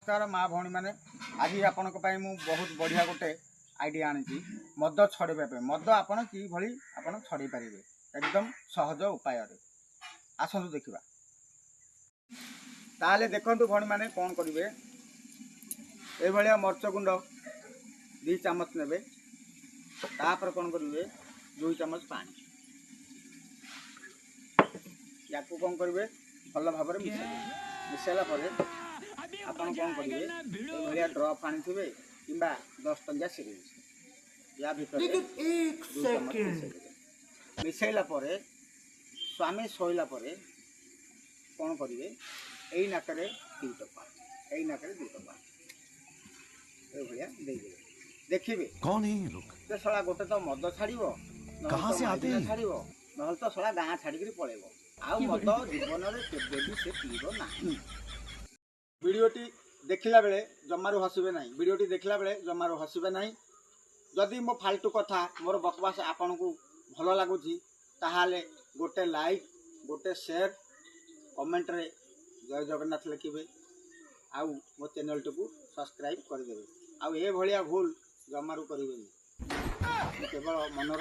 नमस्कार माँ भौणी मैंने आज आपण बहुत बढ़िया गोटे आइडिया आनी मद छड़े मद आपण कि भली आपण छड़े पारे एकदम सहज उपाय आसतु देखा ताले देखु भौणी मैंने कौन करेंगे ये मर्च गुंड 2 चामच ने तापर कौन करेंगे 2 चामच पानी या कौन करेंगे भल भाव मिसाइला आपण कौन करेंगे ये ड्रप आनी थे कि 10 टंकिया सिरिंज या भर मिसाइला स्वामी शोला कौन करेंगे यही नाकरे 2 टपा यही नाकरे 2 टपा ये देखिए कौन है ये लोग सला गोटे तो मद छाड़ो कहाँ से आते हैं छाड़ो ना तो सला गाँ छाड़ी पलैब आउ मद जीवन में केबे भी से पीब ना वीडियोटी देखला बेले जमारू हसबे ना वीडियोटी देखला बेले जमारू हसबे ना जदि मो फालतू कथा मोर बकवास आपन को भल लगुच ताहाले गोटे लाइक गोटे शेयर कमेंट रे जय जगन्नाथ लिखे आउ मो चैनल टी सब्सक्राइब करदे आउ ए भलिया भूल जमारू करेंगे केवल मनोर